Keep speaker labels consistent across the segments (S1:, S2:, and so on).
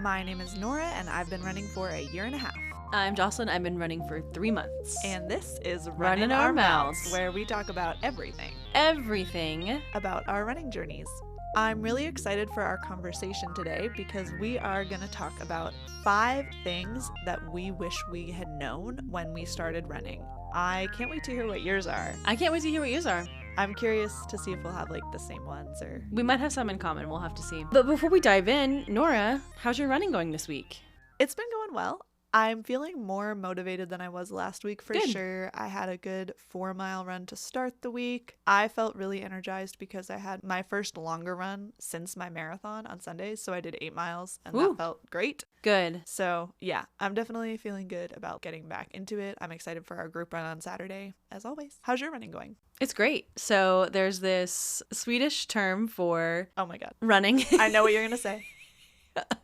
S1: My name is Norah, and I've been running for a year and a half.
S2: I'm Joslyn. I've been running for 3 months.
S1: And this is
S2: Running Our Mouths,
S1: where we talk about everything about our running journeys. I'm really excited for our conversation today because we are going to talk about 5 things that we wish we had known when we started running. I can't wait to hear what yours are.
S2: I can't wait to hear what yours are.
S1: I'm curious to see if we'll have like the same ones or...
S2: We might have some in common. We'll have to see. But before we dive in, Norah, how's your running going this week?
S1: It's been going well. I'm feeling more motivated than I was last week for
S2: Good.
S1: sure. I had a good 4-mile run to start the week. I felt really energized because I had my first longer run since my marathon on Sundays. So I did 8 miles and
S2: Ooh.
S1: that felt great.
S2: Good.
S1: So yeah, I'm definitely feeling good about getting back into it. I'm excited for our group run on Saturday, as always. How's your running going?
S2: It's great. So there's this Swedish term for
S1: Oh my God.
S2: running.
S1: I know what you're going to say.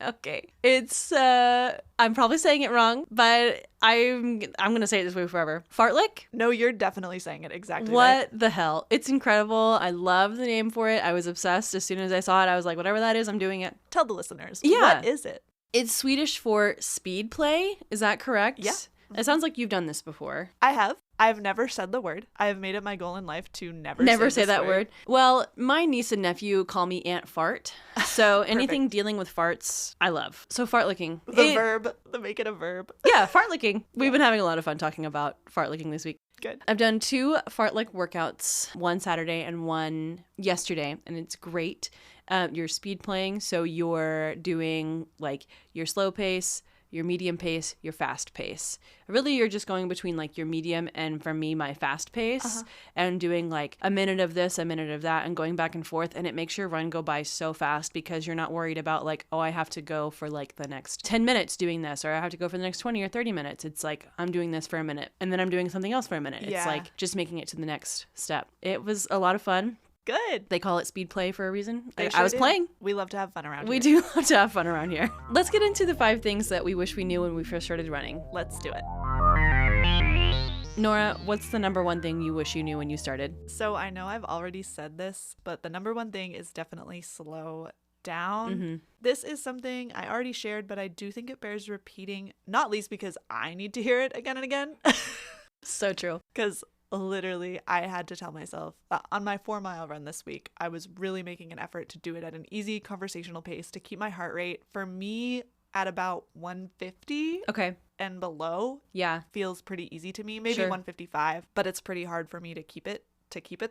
S2: Okay. It's I'm probably saying it wrong, but I'm going to say it this way forever. Fartlek?
S1: No, you're definitely saying it exactly
S2: What
S1: right.
S2: the hell? It's incredible. I love the name for it. I was obsessed. As soon as I saw it, I was like, whatever that is, I'm doing it.
S1: Tell the listeners.
S2: Yeah.
S1: What is it?
S2: It's Swedish for speed play. Is that correct?
S1: Yeah.
S2: It sounds like you've done this before.
S1: I have. I've never said the word. I have made it my goal in life to never
S2: say
S1: this
S2: that word. Well, my niece and nephew call me Aunt Fart. So anything dealing with farts, I love. So fart licking.
S1: Verb. Make it a verb.
S2: Yeah, fart licking. We've been having a lot of fun talking about fart licking this week.
S1: Good.
S2: I've done 2 fartlek workouts, one Saturday and one yesterday, and it's great. You're speed playing, so you're doing like your slow pace, your medium pace, your fast pace. Really, you're just going between like your medium and, for me, my fast pace, and doing like a minute of this, a minute of that, and going back and forth. And it makes your run go by so fast because you're not worried about like, oh, I have to go for like the next 10 minutes doing this, or I have to go for the next 20 or 30 minutes. It's like, I'm doing this for a minute and then I'm doing something else for a minute.
S1: Yeah.
S2: It's like just making it to the next step. It was a lot of fun.
S1: Good.
S2: They call it speed play for a reason.
S1: They
S2: I
S1: sure
S2: was
S1: do.
S2: playing.
S1: We love to have fun around
S2: We
S1: here.
S2: do love to have fun around here. Let's get into the 5 things that we wish we knew when we first started running.
S1: Let's do it.
S2: Nora, what's the number one thing you wish you knew when you started?
S1: So I know I've already said this, but the number one thing is definitely slow down.
S2: Mm-hmm.
S1: This is something I already shared, but I do think it bears repeating, not least because I need to hear it again and again.
S2: So true.
S1: Because literally, I had to tell myself on my 4-mile run this week, I was really making an effort to do it at an easy conversational pace to keep my heart rate, for me, at about 150
S2: Okay.
S1: and below.
S2: Yeah.
S1: Feels pretty easy to me, maybe
S2: Sure.
S1: 155, but it's pretty hard for me to keep it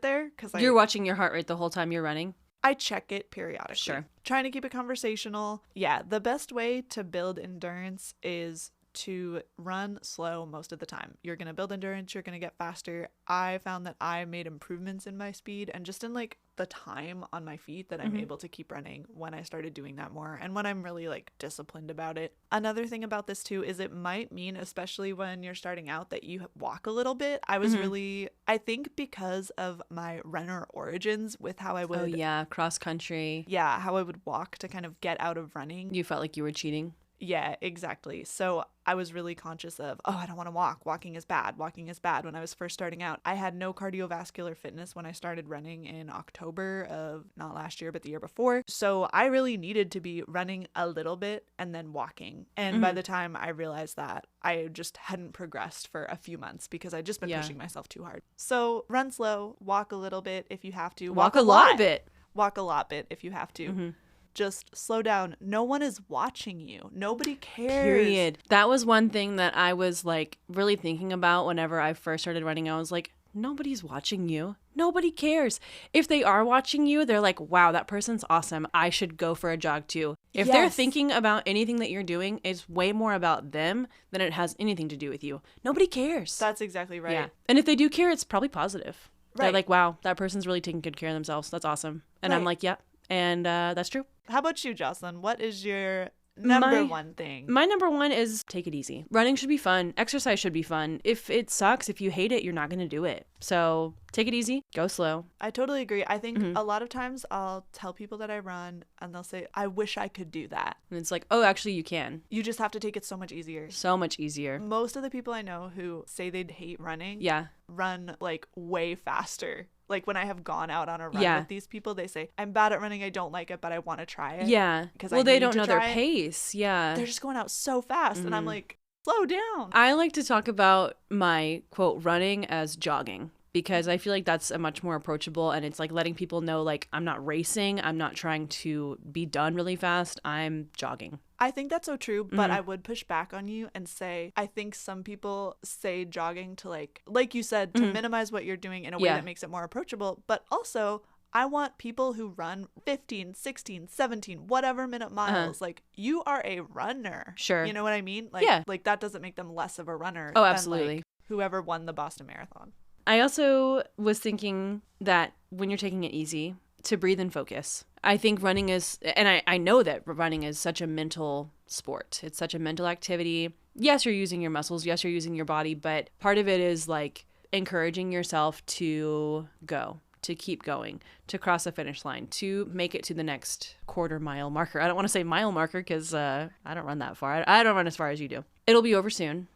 S1: there because
S2: You're watching your heart rate the whole time you're running?
S1: I check it periodically.
S2: Sure.
S1: Trying to keep it conversational. Yeah, the best way to build endurance is to run slow most of the time. You're going to build endurance, you're going to get faster. I found that I made improvements in my speed and just in like the time on my feet that I'm able to keep running when I started doing that more and when I'm really like disciplined about it. Another thing about this too is it might mean, especially when you're starting out, that you walk a little bit. I was really, I think because of my runner origins with how I would,
S2: Oh, yeah. Cross country.
S1: yeah, how I would walk to kind of get out of running.
S2: You felt like you were cheating?
S1: Yeah, exactly. So I was really conscious of, oh, I don't want to walk. Walking is bad. Walking is bad. When I was first starting out, I had no cardiovascular fitness when I started running in October of not last year, but the year before. So I really needed to be running a little bit and then walking. And by the time I realized that, I just hadn't progressed for a few months because I'd just been pushing myself too hard. So run slow, walk a little bit if you have to.
S2: Walk a lot bit.
S1: Walk a lot bit if you have to. Just slow down. No one is watching you. Nobody cares.
S2: Period. That was one thing that I was like really thinking about whenever I first started running. I was like, nobody's watching you. Nobody cares. If they are watching you, they're like, wow, that person's awesome. I should go for a jog too. If they're
S1: Yes.
S2: thinking about anything that you're doing, it's way more about them than it has anything to do with you. Nobody cares.
S1: That's exactly right.
S2: Yeah. And if they do care, it's probably positive. They're
S1: Right.
S2: like, wow, that person's really taking good care of themselves. That's awesome. And I'm
S1: Right.
S2: like, yeah. And that's true.
S1: How about you, Joslyn? What is your number
S2: My-
S1: one thing?
S2: My number one is take it easy. Running should be fun. Exercise should be fun. If it sucks, if you hate it, you're not going to do it. So take it easy. Go slow.
S1: I totally agree. I think a lot of times I'll tell people that I run and they'll say, I wish I could do that.
S2: And it's like, oh, actually, you can.
S1: You just have to take it so much easier.
S2: So much easier.
S1: Most of the people I know who say they'd hate running
S2: Yeah.
S1: run like way faster Like when I have gone out on a run
S2: Yeah.
S1: with these people, they say, I'm bad at running. I don't like it, but I want to try it.
S2: Yeah.
S1: Because
S2: Well,
S1: I
S2: they
S1: need
S2: don't
S1: to
S2: know their
S1: try it.
S2: pace. Yeah.
S1: They're just going out so fast. And I'm like, slow down.
S2: I like to talk about my quote running as jogging, because I feel like that's a much more approachable, and it's like letting people know, like, I'm not racing. I'm not trying to be done really fast. I'm jogging.
S1: I think that's so true, but I would push back on you and say I think some people say jogging to like you said, to minimize what you're doing in a way that makes it more approachable. But also, I want people who run 15, 16, 17, whatever minute miles. Like, you are a runner.
S2: Sure.
S1: You know what I mean? Like,
S2: Yeah.
S1: Like, that doesn't make them less of a runner
S2: Oh,
S1: than,
S2: absolutely.
S1: like, whoever won the Boston Marathon.
S2: I also was thinking that when you're taking it easy, to breathe and focus. I think running is, and I know that running is such a mental sport. It's such a mental activity. Yes, you're using your muscles. Yes, you're using your body. But part of it is like encouraging yourself to go, to keep going, to cross a finish line, to make it to the next quarter mile marker. I don't want to say mile marker because I don't run that far. I don't run as far as you do. It'll be over soon.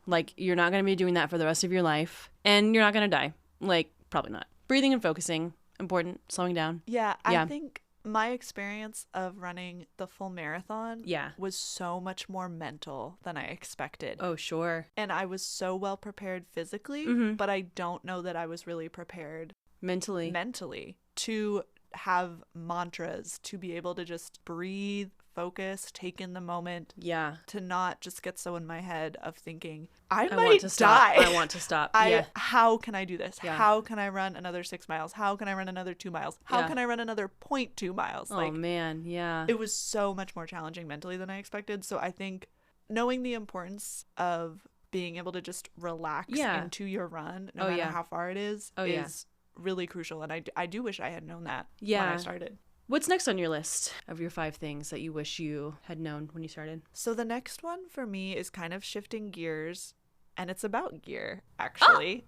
S2: Like, you're not going to be doing that for the rest of your life. And you're not going to die. Like, probably not. Breathing and focusing. Important. Slowing down.
S1: Yeah, I think my experience of running the full marathon was so much more mental than I expected.
S2: Oh, sure.
S1: And I was so well prepared physically, but I don't know that I was really prepared mentally to have mantras, to be able to just breathe, focus, take in the moment. Yeah. To not just get so in my head of thinking, I might die.
S2: I want to stop.
S1: How can I do this?
S2: Yeah.
S1: How can I run another 6 miles? How can I run another 2 miles? How can I run another 0.2 miles?
S2: Oh, man. Yeah.
S1: It was so much more challenging mentally than I expected. So I think knowing the importance of being able to just relax into your run, no matter how far it is really crucial. And I do wish I had known that when I started.
S2: What's next on your list of your 5 things that you wish you had known when you started?
S1: So the next one for me is kind of shifting gears, and it's about gear, actually.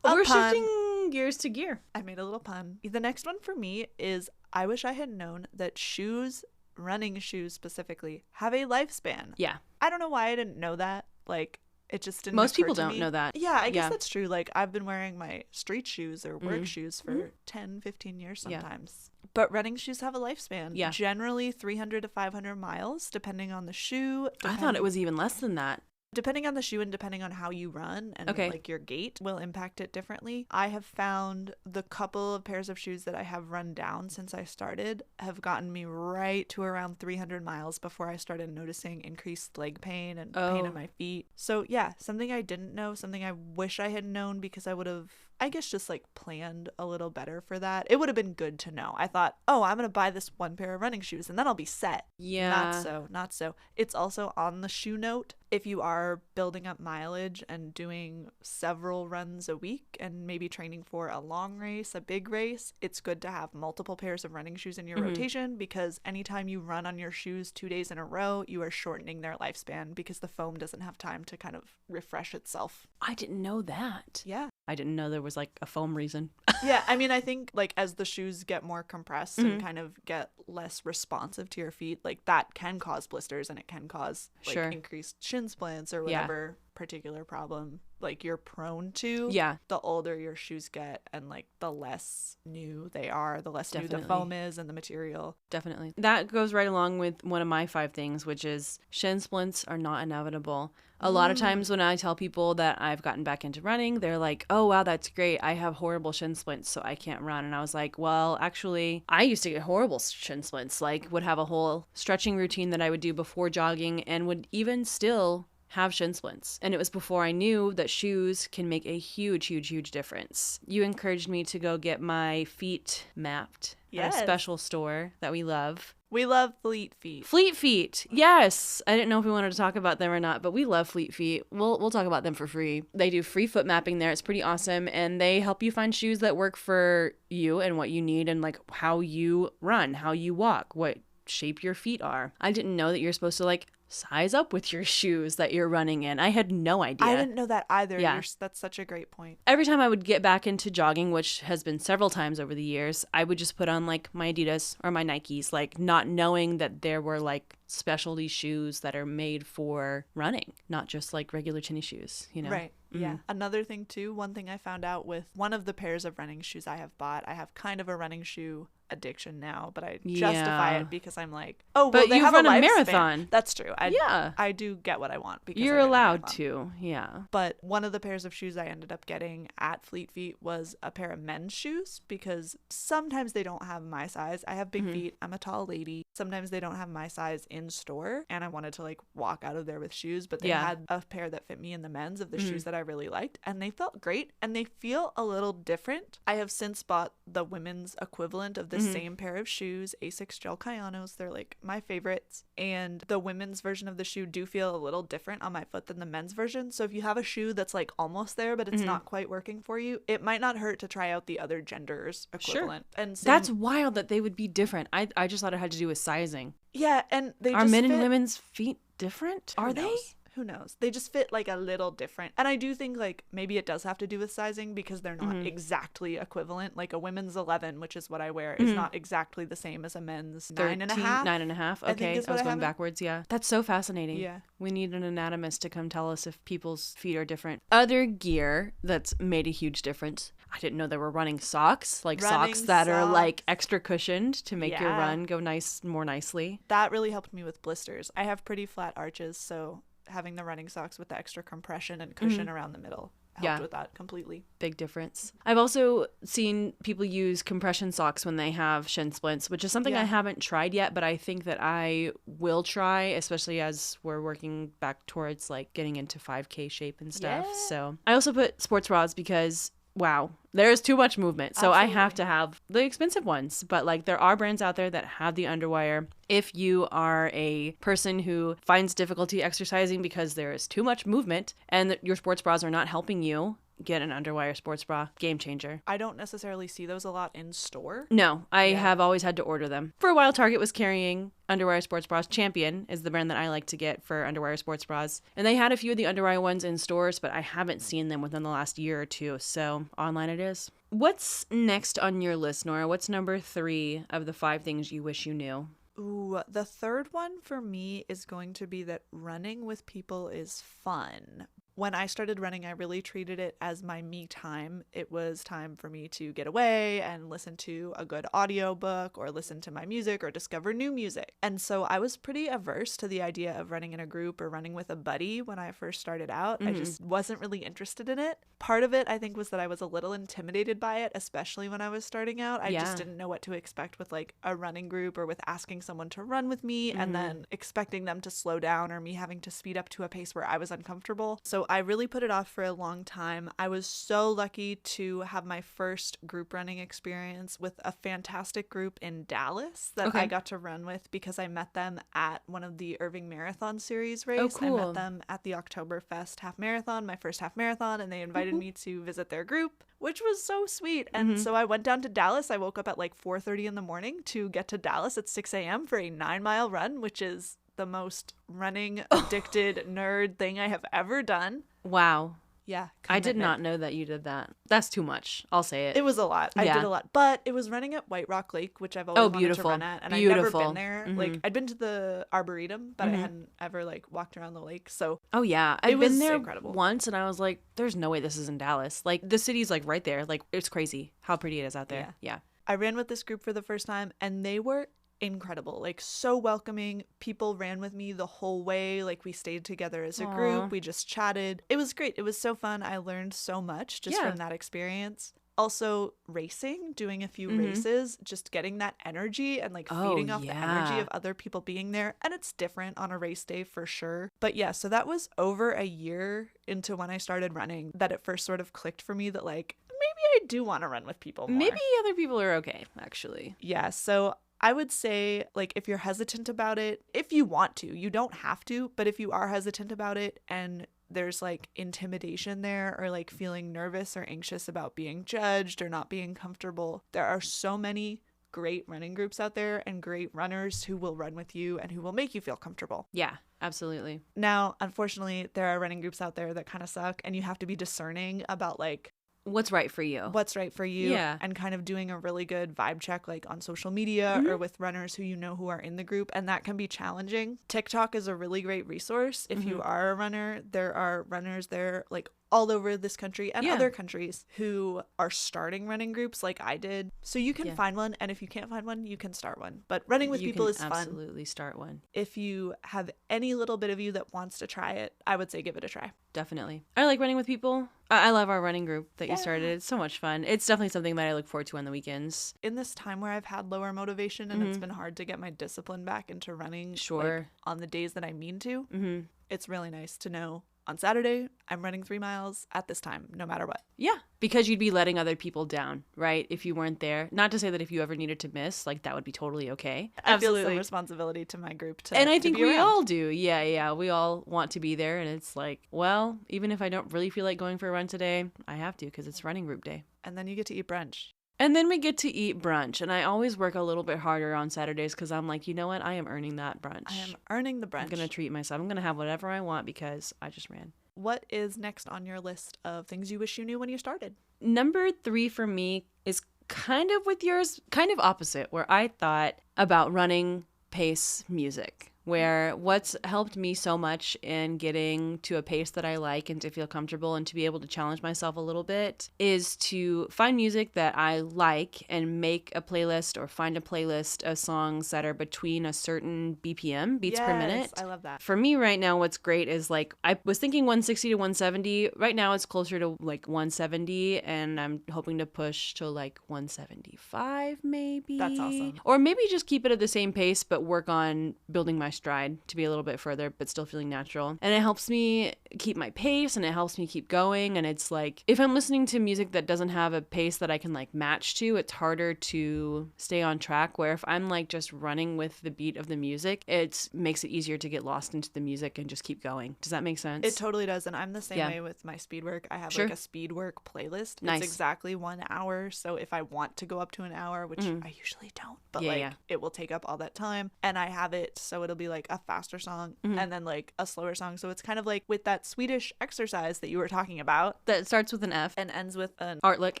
S2: We're shifting gears to gear.
S1: I made a little pun. The next one for me is I wish I had known that shoes, running shoes specifically, have a lifespan. Yeah. I don't know why I didn't know that. Like, it just didn't
S2: Most
S1: occur
S2: people
S1: to
S2: don't
S1: me.
S2: know that.
S1: Yeah, I guess that's true. Like, I've been wearing my street shoes or work shoes for 10, 15 years sometimes. But running shoes have a lifespan. Yeah. Generally 300 to 500 miles, depending on the shoe.
S2: I thought it was even less than that.
S1: Depending on the shoe and depending on how you run and like your gait will impact it differently. I have found the couple of pairs of shoes that I have run down since I started have gotten me right to around 300 miles before I started noticing increased leg pain and pain in my feet. So yeah, something I didn't know, something I wish I had known because I would have, I guess, just like planned a little better for that. It would have been good to know. I thought, oh, I'm going to buy this one pair of running shoes and then I'll be set. Yeah. Not so. It's also on the shoe note. If you are building up mileage and doing several runs a week and maybe training for a long race, a big race, it's good to have multiple pairs of running shoes in your rotation because anytime you run on your shoes 2 days in a row, you are shortening their lifespan because the foam doesn't have time to kind of refresh itself.
S2: I didn't know that.
S1: Yeah.
S2: I didn't know there was like a foam reason.
S1: Yeah, I mean, I think like as the shoes get more compressed and kind of get less responsive to your feet, like that can cause blisters and it can cause like increased shin splints or whatever particular problem like you're prone to. Yeah. The older your shoes get and like the less new they are, the less new the foam is and the material.
S2: Definitely. That goes right along with one of my 5 things, which is shin splints are not inevitable. A lot of times when I tell people that I've gotten back into running, they're like, oh, wow, that's great. I have horrible shin splints, so I can't run. And I was like, well, actually, I used to get horrible shin splints, like would have a whole stretching routine that I would do before jogging and would even still have shin splints. And it was before I knew that shoes can make a huge, huge, huge difference. You encouraged me to go get my feet mapped at a special store that we love.
S1: We love Fleet Feet.
S2: Fleet Feet. Yes. I didn't know if we wanted to talk about them or not, but we love Fleet Feet. We'll talk about them for free. They do free foot mapping there. It's pretty awesome. And they help you find shoes that work for you and what you need and like how you run, how you walk, what shape your feet are. I didn't know that you're supposed to like size up with your shoes that you're running in. I had no idea.
S1: I didn't know that either.
S2: Yeah.
S1: That's such a great point.
S2: Every time I would get back into jogging, which has been several times over the years, I would just put on like my Adidas or my Nikes, like not knowing that there were like specialty shoes that are made for running, not just like regular tennis shoes, you know?
S1: Right. Yeah. Another thing too, one thing I found out with one of the pairs of running shoes I have bought, I have kind of a running shoe addiction now, but I justify it because I'm like, oh, well,
S2: but
S1: they
S2: you
S1: have
S2: run a
S1: lifespan.
S2: marathon.
S1: That's true.
S2: Yeah.
S1: I do get what I want because
S2: you're
S1: I ran a
S2: allowed
S1: marathon.
S2: to. Yeah.
S1: But one of the pairs of shoes I ended up getting at Fleet Feet was a pair of men's shoes because sometimes they don't have my size. I have big feet. I'm a tall lady. Sometimes they don't have my size in store, and I wanted to like walk out of there with shoes, but they had a pair that fit me in the men's of the shoes that I really liked, and they felt great and they feel a little different. I have since bought the women's equivalent of the same pair of shoes, Asics Gel Kayanos. They're like my favorites, and the women's version of the shoe do feel a little different on my foot than the men's version. So if you have a shoe that's like almost there but it's not quite working for you, it might not hurt to try out the other gender's equivalent.
S2: Sure.
S1: And
S2: that's wild that they would be different. I just thought it had to do with sizing.
S1: Yeah, and they
S2: are
S1: just
S2: men
S1: fit...
S2: and women's feet different? Are they?
S1: Who knows? They just fit like a little different. And I do think like maybe it does have to do with sizing because they're not exactly equivalent. Like a women's 11, which is what I wear, is not exactly the same as a men's 9.5.
S2: 9.5. Okay, I was going backwards. Yeah. That's so fascinating.
S1: Yeah.
S2: We need an anatomist to come tell us if people's feet are different. Other gear that's made a huge difference. I didn't know there were running socks, like socks that are like extra cushioned to make your run go more nicely.
S1: That really helped me with blisters. I have pretty flat arches, so having the running socks with the extra compression and cushion around the middle helped with that completely.
S2: Big difference. I've also seen people use compression socks when they have shin splints, which is something I haven't tried yet, but I think that I will try, especially as we're working back towards like getting into 5K shape and stuff. Yeah. So I also put sports bras because wow, there's too much movement. So absolutely. I have to have the expensive ones. But like there are brands out there that have the underwire. If you are a person who finds difficulty exercising because there is too much movement and your sports bras are not helping you, get an underwire sports bra. Game changer.
S1: I don't necessarily see those a lot in store.
S2: No, I have always had to order them. For a while, Target was carrying underwire sports bras. Champion is the brand that I like to get for underwire sports bras. And they had a few of the underwire ones in stores, but I haven't seen them within the last year or two. So online it is. What's next on your list, Nora? What's number 3 of the 5 things you wish you knew?
S1: Ooh, the third one for me is going to be that running with people is fun. When I started running, I really treated it as my me time. It was time for me to get away and listen to a good audiobook or listen to my music or discover new music. And so I was pretty averse to the idea of running in a group or running with a buddy when I first started out. I just wasn't really interested in it. Part of it, I think, was that I was a little intimidated by it, especially when I was starting out. I just didn't know what to expect with like a running group or with asking someone to run with me and then expecting them to slow down or me having to speed up to a pace where I was uncomfortable. So I really put it off for a long time. I was so lucky to have my first group running experience with a fantastic group in Dallas that I got to run with because I met them at one of the Irving Marathon Series race.
S2: Oh, cool.
S1: I met them at the Oktoberfest half marathon, my first half marathon, and they invited me to visit their group, which was so sweet. And so I went down to Dallas. I woke up at like 4:30 in the morning to get to Dallas at 6 a.m. for a 9-mile run, which is the most running addicted nerd thing I have ever done.
S2: Wow.
S1: Yeah.
S2: I did not know that you did that. That's too much. I'll say it.
S1: It was a lot. I did a lot. But it was running at White Rock Lake, which I've always wanted to run at. And I'd never been there. Like, I'd been to the Arboretum, but I hadn't ever, like, walked around the lake. So
S2: oh, yeah. I've been there
S1: incredible.
S2: Once, and I was like, there's no way this is in Dallas. Like, the city's, like, right there. Like, it's crazy how pretty it is out there. Yeah.
S1: I ran with this group for the first time, and they were incredible, like so welcoming. People ran with me the whole way. Like we stayed together as a group. We just chatted. It was great. It was so fun. I learned so much just from that experience. Also racing, doing a few races, just getting that energy and like feeding off the energy of other people being there. And it's different on a race day for sure. But yeah, so that was over a year into when I started running that it first sort of clicked for me that like maybe I do want to run with people more.
S2: Maybe other people are okay, actually.
S1: Yeah, so I would say, like, if you're hesitant about it, if you want to, you don't have to, but if you are hesitant about it and there's, like, intimidation there or, like, feeling nervous or anxious about being judged or not being comfortable, there are so many great running groups out there and great runners who will run with you and who will make you feel comfortable.
S2: Yeah, absolutely.
S1: Now, unfortunately, there are running groups out there that kind of suck, and you have to be discerning about like
S2: What's right for you?
S1: what's right for you,
S2: Yeah.
S1: and kind of doing a really good vibe check like on social media or with runners who you know who are in the group, and that can be challenging. TikTok is a really great resource if you are a runner. There are runners there like all over this country and
S2: Yeah.
S1: other countries who are starting running groups like I did. So you can find one, and if you can't find one, you can start one. But running with
S2: You
S1: people
S2: can
S1: is fun.
S2: absolutely start one.
S1: If you have any little bit of you that wants to try it, I would say give it a try.
S2: Definitely. I like running with people. I love our running group that you started. It's so much fun. It's definitely something that I look forward to on the weekends.
S1: In this time where I've had lower motivation and it's been hard to get my discipline back into running like, on the days that I mean to, it's really nice to know on Saturday I'm running 3 miles at this time, no matter what.
S2: Yeah, because you'd be letting other people down, right? If you weren't there. Not to say that if you ever needed to miss, like that would be totally okay.
S1: I feel some responsibility to my group to
S2: And I
S1: to
S2: think
S1: be
S2: we
S1: around.
S2: all do. Yeah. We all want to be there. And it's like, well, even if I don't really feel like going for a run today, I have to because it's running group day.
S1: And then you get to eat brunch.
S2: And then we get to eat brunch. And I always work a little bit harder on Saturdays because I'm like, you know what? I am earning that brunch.
S1: I am earning the brunch.
S2: I'm going to treat myself. I'm going to have whatever I want because I just ran.
S1: What is next on your list of things you wish you knew when you started?
S2: Number 3 for me is kind of with yours, kind of opposite, where I thought about running pace music. Where what's helped me so much in getting to a pace that I like and to feel comfortable and to be able to challenge myself a little bit is to find music that I like and make a playlist or find a playlist of songs that are between a certain BPM, beats per minute.
S1: I love that.
S2: For me right now, what's great is like I was thinking 160 to 170. Right now it's closer to like 170 and I'm hoping to push to like 175 maybe.
S1: That's awesome.
S2: Or maybe just keep it at the same pace but work on building my stride to be a little bit further but still feeling natural. And it helps me keep my pace and it helps me keep going. And it's like if I'm listening to music that doesn't have a pace that I can like match to, it's harder to stay on track. Where if I'm like just running with the beat of the music, it makes it easier to get lost into the music and just keep going. Does that make sense?
S1: It totally does. And I'm the same way with my speed work. I have like a speed work playlist.
S2: Nice.
S1: It's exactly 1 hour. So if I want to go up to an hour, which I usually don't, but it will take up all that time. And I have it so it'll be like a faster song and then like a slower song. So it's kind of like with that Swedish exercise that you were talking about.
S2: That starts with an F.
S1: And ends with an
S2: Artlick.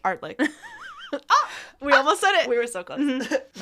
S1: Artlick. We almost said it. We were so close.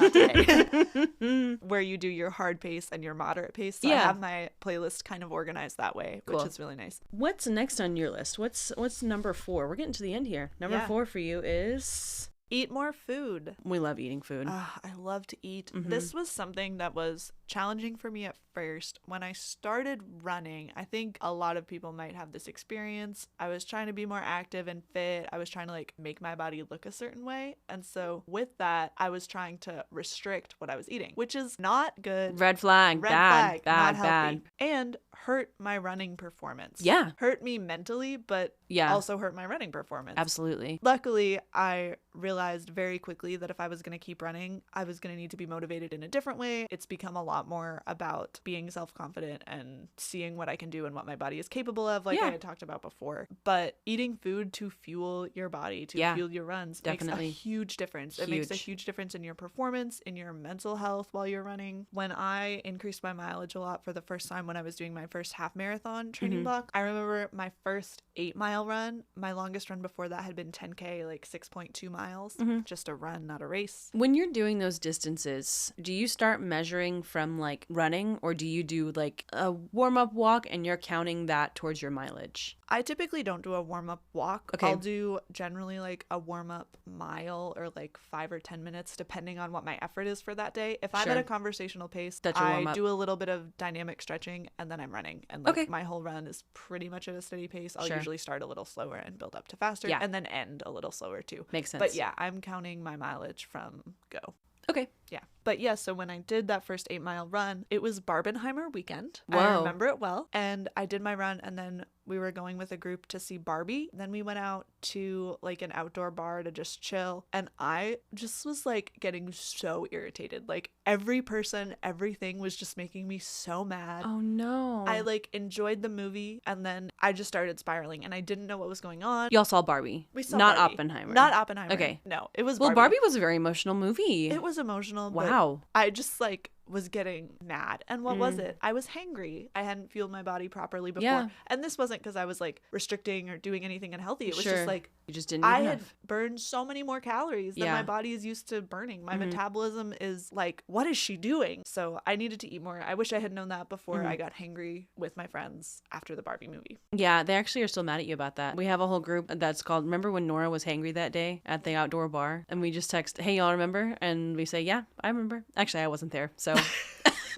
S1: Not today. Where you do your hard pace and your moderate pace. So I have my playlist kind of organized that way, which is really nice.
S2: What's next on your list? What's number 4? We're getting to the end here. Number 4 for you is
S1: eat more food.
S2: We love eating food.
S1: I love to eat. This was something that was challenging for me at first. When I started running, I think a lot of people might have this experience. I was trying to be more active and fit. I was trying to like make my body look a certain way. And so with that, I was trying to restrict what I was eating, which is not good.
S2: Red flag. Bad.
S1: Not healthy. And hurt my running performance.
S2: Yeah.
S1: Hurt me mentally, but also hurt my running performance.
S2: Absolutely.
S1: Luckily, I realized very quickly that if I was going to keep running, I was going to need to be motivated in a different way. It's become a lot more about being self-confident and seeing what I can do and what my body is capable of, like I had talked about before. But eating food to fuel your body, to fuel your runs, makes a huge difference. It makes a huge difference in your performance, in your mental health while you're running. When I increased my mileage a lot for the first time when I was doing my first half marathon training block, I remember my first 8-mile run, my longest run before that had been 10K, like 6.2 miles, just a run, not a race.
S2: When you're doing those distances, do you start measuring from like running or do you do like a warm-up walk and you're counting that towards your mileage?
S1: I typically don't do a warm-up walk.
S2: Okay.
S1: I'll do generally like a warm-up mile or like 5 or 10 minutes depending on what my effort is for that day. If I'm at a conversational pace, I do a little bit of dynamic stretching and then I'm running. And like my whole run is pretty much at a steady pace. I'll usually start a little slower and build up to faster and then end a little slower too.
S2: Makes sense.
S1: But yeah, I'm counting my mileage from go.
S2: Okay.
S1: Yeah. But yeah, so when I did that first 8-mile run, it was Barbenheimer weekend.
S2: Whoa.
S1: I remember it well. And I did my run, and then we were going with a group to see Barbie. Then we went out to like an outdoor bar to just chill. And I just was like getting so irritated. Like every person, everything was just making me so mad.
S2: Oh no.
S1: I like enjoyed the movie, and then I just started spiraling, and I didn't know what was going on.
S2: Y'all saw Barbie.
S1: We saw
S2: Not
S1: Barbie.
S2: Oppenheimer.
S1: Not Oppenheimer.
S2: Okay.
S1: No, it was
S2: Well,
S1: Barbie.
S2: Barbie was a very emotional movie.
S1: It was emotional.
S2: Wow.
S1: But I just like was getting mad. And what was it? I was hangry. I hadn't fueled my body properly before.
S2: Yeah.
S1: And this wasn't because I was like restricting or doing anything unhealthy. It was
S2: Sure.
S1: just like
S2: You just didn't
S1: I
S2: eat
S1: had
S2: enough.
S1: burned so many more calories than
S2: Yeah.
S1: my body is used to burning. My metabolism is like, what is she doing? So I needed to eat more. I wish I had known that before I got hangry with my friends after the Barbie movie.
S2: Yeah, they actually are still mad at you about that. We have a whole group that's called, remember when Nora was hangry that day at the outdoor bar? And we just text, hey, y'all remember? And we say, yeah, I remember. Actually, I wasn't there, so...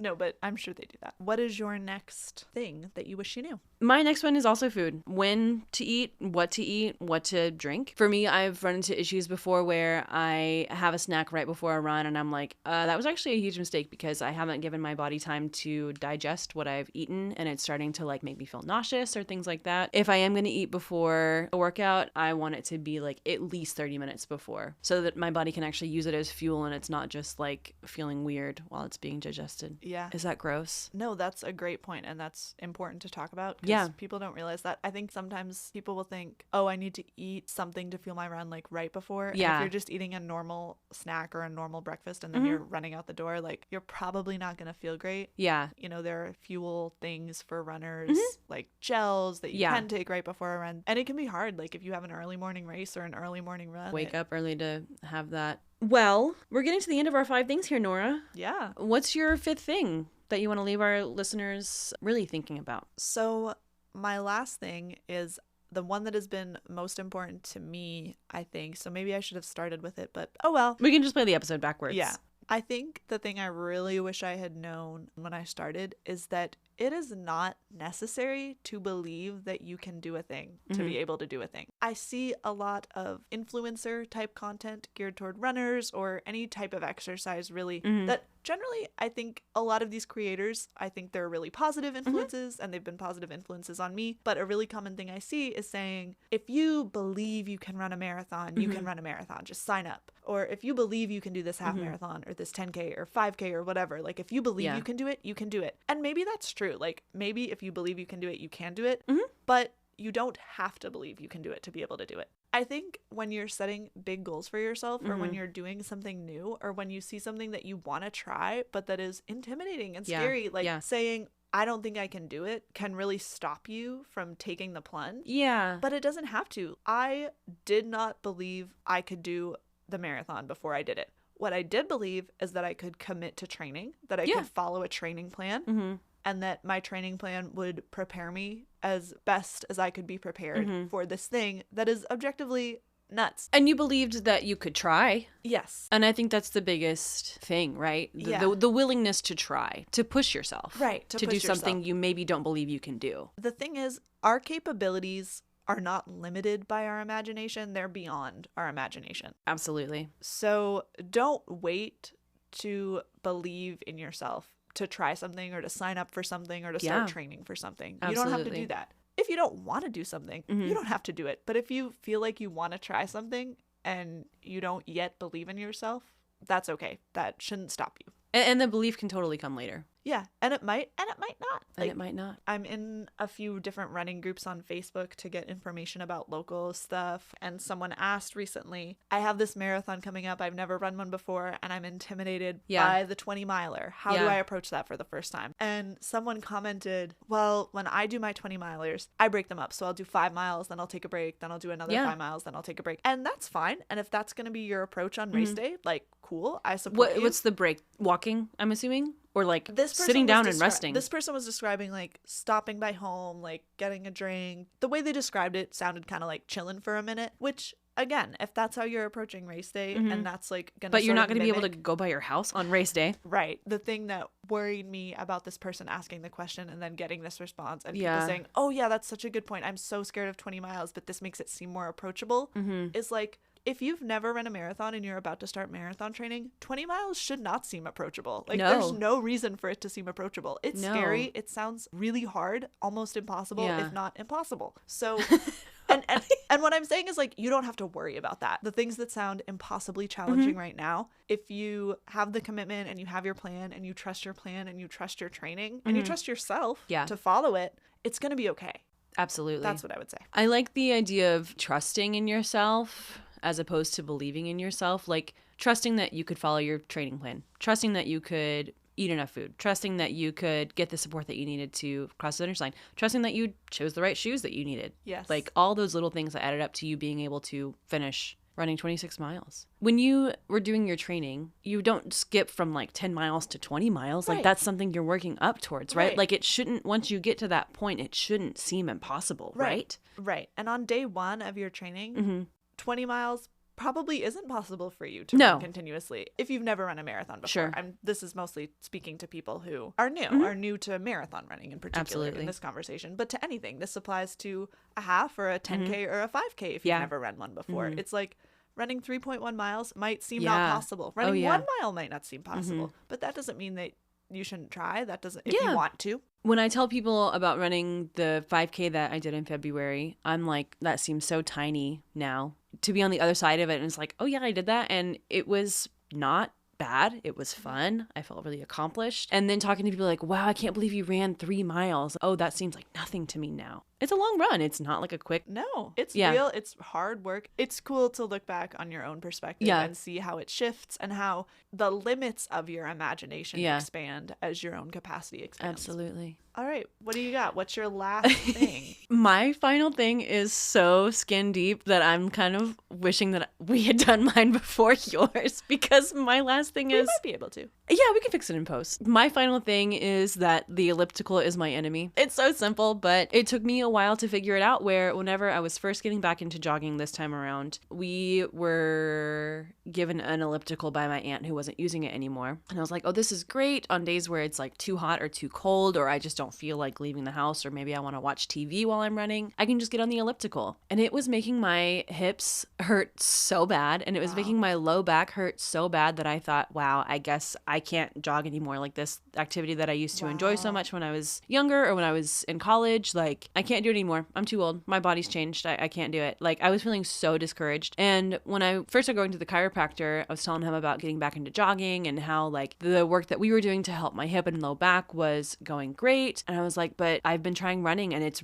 S1: No, but I'm sure they do that. What is your next thing that you wish you knew?
S2: My next one is also food. When to eat, what to drink. For me, I've run into issues before where I have a snack right before a run and I'm like, that was actually a huge mistake because I haven't given my body time to digest what I've eaten and it's starting to like make me feel nauseous or things like that. If I am going to eat before a workout, I want it to be like at least 30 minutes before so that my body can actually use it as fuel and it's not just like feeling weird while it's being digested.
S1: Yeah.
S2: Is that gross?
S1: No, that's a great point, and that's important to talk about because
S2: Yeah.
S1: people don't realize that. I think sometimes people will think, oh, I need to eat something to fuel my run like right before. And
S2: Yeah.
S1: if you're just eating a normal snack or a normal breakfast and then you're running out the door, like you're probably not going to feel great.
S2: Yeah.
S1: You know, there are fuel things for runners like gels that you can take right before a run. And it can be hard, like if you have an early morning race or an early morning run.
S2: Wake up early to have that. Well, we're getting to the end of our 5 things here, Nora.
S1: Yeah.
S2: What's your 5th thing that you want to leave our listeners really thinking about?
S1: So my last thing is the one that has been most important to me, I think. So maybe I should have started with it, but oh well.
S2: We can just play the episode backwards.
S1: Yeah. I think the thing I really wish I had known when I started is that it is not necessary to believe that you can do a thing to be able to do a thing. I see a lot of influencer type content geared toward runners or any type of exercise really that generally I think a lot of these creators, I think they're really positive influences and they've been positive influences on me. But a really common thing I see is saying, if you believe you can run a marathon, you can run a marathon, just sign up. Or if you believe you can do this half marathon or this 10K or 5K or whatever, like if you believe you can do it, you can do it. And maybe that's true. Like maybe if you believe you can do it, you can do it. But you don't have to believe you can do it to be able to do it. I think when you're setting big goals for yourself or when you're doing something new or when you see something that you want to try but that is intimidating and scary, like saying, I don't think I can do it can really stop you from taking the plunge.
S2: Yeah.
S1: But it doesn't have to. I did not believe I could do the marathon before I did it. What I did believe is that I could commit to training, that I could follow a training plan. And that my training plan would prepare me as best as I could be prepared for this thing that is objectively nuts.
S2: And you believed that you could try.
S1: Yes.
S2: And I think that's the biggest thing, right? The willingness to try, to push yourself.
S1: Right.
S2: To do something you maybe don't believe you can do.
S1: The thing is, our capabilities are not limited by our imagination. They're beyond our imagination.
S2: Absolutely.
S1: So don't wait to believe in yourself to try something or to sign up for something or to start training for something.
S2: Absolutely.
S1: You don't have to do that. If you don't want to do something, you don't have to do it. But if you feel like you want to try something and you don't yet believe in yourself, that's okay. That shouldn't stop you.
S2: And the belief can totally come later.
S1: Yeah, and it might not.
S2: And it might not.
S1: I'm in a few different running groups on Facebook to get information about local stuff. And someone asked recently, I have this marathon coming up. I've never run one before and I'm intimidated by the 20 miler. How do I approach that for the first time? And someone commented, well, when I do my 20 milers, I break them up. So I'll do 5 miles, then I'll take a break, then I'll do another 5 miles, then I'll take a break. And that's fine. And if that's going to be your approach on race day, like, cool, I support you.
S2: What's the break? Walking, I'm assuming? Or like
S1: this person
S2: sitting down and resting?
S1: This person was describing like stopping by home, like getting a drink. The way they described it sounded kind of like chilling for a minute, which again, if that's how you're approaching race day and that's like gonna
S2: But you're not
S1: going to
S2: be able to go by your house on race day.
S1: Right. The thing that worried me about this person asking the question and then getting this response and people saying, oh yeah, that's such a good point. I'm so scared of 20 miles, but this makes it seem more approachable is like, if you've never run a marathon and you're about to start marathon training, 20 miles should not seem approachable. Like,
S2: No.
S1: there's no reason for it to seem approachable. It's
S2: No.
S1: scary. It sounds really hard, almost impossible,
S2: Yeah.
S1: if not impossible. So, and what I'm saying is, like, you don't have to worry about that. The things that sound impossibly challenging right now, if you have the commitment and you have your plan and you trust your plan and you trust your training and you trust yourself to follow it, it's going to be okay.
S2: Absolutely.
S1: That's what I would say.
S2: I like the idea of trusting in yourself as opposed to believing in yourself. Like, trusting that you could follow your training plan, trusting that you could eat enough food, trusting that you could get the support that you needed to cross the finish line, trusting that you chose the right shoes that you needed.
S1: Yes.
S2: Like, all those little things that added up to you being able to finish running 26 miles. When you were doing your training, you don't skip from like 10 miles to 20 miles. Like, that's something you're working up towards, right? Like, it shouldn't, once you get to that point, it shouldn't seem impossible, right?
S1: Right. And on day one of your training, 20 miles probably isn't possible for you to
S2: No.
S1: run continuously if you've never run a marathon before.
S2: Sure.
S1: This is mostly speaking to people who are new to marathon running in particular in this conversation, but to anything. This applies to a half or a 10K or a 5K if you've never run one before. It's like running 3.1 miles might seem not possible. Running 1 mile might not seem possible, but that doesn't mean that you shouldn't try. That doesn't, if you want to.
S2: When I tell people about running the 5K that I did in February, I'm like, that seems so tiny now. To be on the other side of it, and it's like, oh yeah, I did that. And it was not bad. It was fun. I felt really accomplished. And then talking to people like, wow, I can't believe you ran 3 miles. Oh, that seems like nothing to me now. It's a long run. It's not like a quick.
S1: No, it's real. It's hard work. It's cool to look back on your own perspective and see how it shifts and how the limits of your imagination expand as your own capacity expands.
S2: Absolutely.
S1: All right. What do you got? What's your last thing?
S2: My final thing is so skin deep that I'm kind of wishing that we had done mine before yours, because my last thing is...
S1: We might be able to.
S2: Yeah, we can fix it in post. My final thing is that the elliptical is my enemy. It's so simple, but it took me a while to figure it out, where whenever I was first getting back into jogging this time around, we were given an elliptical by my aunt who wasn't using it anymore. And I was like, oh, this is great on days where it's like too hot or too cold, or I just don't feel like leaving the house, or maybe I want to watch TV while I'm running. I can just get on the elliptical. And it was making my hips hurt so bad, and it was making my low back hurt so bad that I thought, wow, I guess I can't jog anymore. Like, this activity that I used to enjoy so much when I was younger or when I was in college, like, I can't do it anymore. I'm too old. My body's changed. I can't do it. Like, I was feeling so discouraged. And when I first started going to the chiropractor, I was telling him about getting back into jogging and how, like, the work that we were doing to help my hip and low back was going great. And I was like, but I've been trying running and it's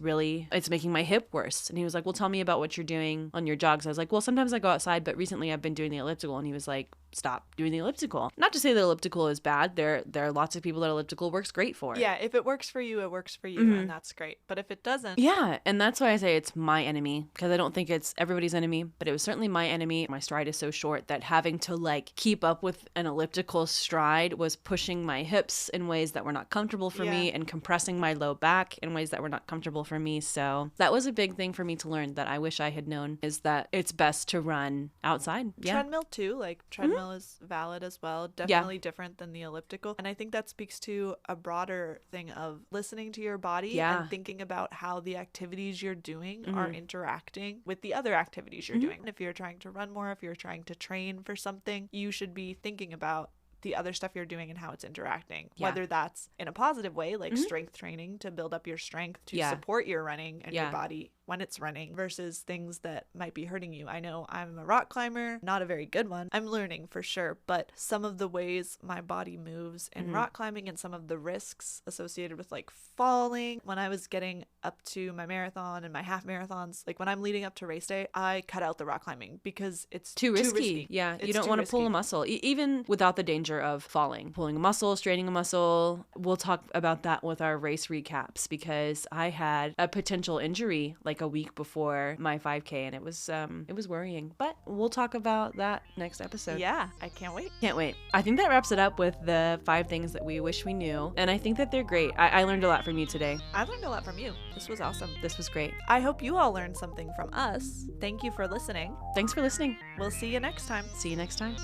S2: making my hip worse. And he was like, well, tell me about what you're doing on your jogs. I was like, well, sometimes I go outside, but recently I've been doing the elliptical. And he was like, stop doing the elliptical. Not to say that elliptical is bad. There are lots of people that elliptical works great for.
S1: Yeah, if it works for you, it works for you, and that's great. But if it doesn't...
S2: Yeah, and that's why I say it's my enemy, because I don't think it's everybody's enemy, but it was certainly my enemy. My stride is so short that having to, like, keep up with an elliptical stride was pushing my hips in ways that were not comfortable for me and compressing my low back in ways that were not comfortable for me. So that was a big thing for me to learn that I wish I had known, is that it's best to run outside. Yeah.
S1: Treadmill too, like treadmill is valid as well. Definitely different than the elliptical. And I think that speaks to a broader thing of listening to your body and thinking about how the activities you're doing are interacting with the other activities you're doing. If you're trying to run more, if you're trying to train for something, you should be thinking about the other stuff you're doing and how it's interacting, whether that's in a positive way, like strength training to build up your strength to support your running and your body when it's running, versus things that might be hurting you. I know I'm a rock climber, not a very good one. I'm learning for sure, but some of the ways my body moves in rock climbing and some of the risks associated with, like, falling. When I was getting up to my marathon and my half marathons, like when I'm leading up to race day, I cut out the rock climbing because it's too risky.
S2: Yeah,
S1: it's
S2: you don't want to pull a muscle, even without the danger of falling. Pulling a muscle, straining a muscle. We'll talk about that with our race recaps, because I had a potential injury like a week before my 5K, and it was worrying. But we'll talk about that next episode.
S1: Yeah, I can't wait.
S2: Can't wait. I think that wraps it up with the 5 things that we wish we knew, and I think that they're great. I learned a lot from you today.
S1: I learned a lot from you. This was awesome.
S2: This was great.
S1: I hope you all learned something from us. Thank you for listening.
S2: Thanks for listening.
S1: We'll see you next time.
S2: See you next time.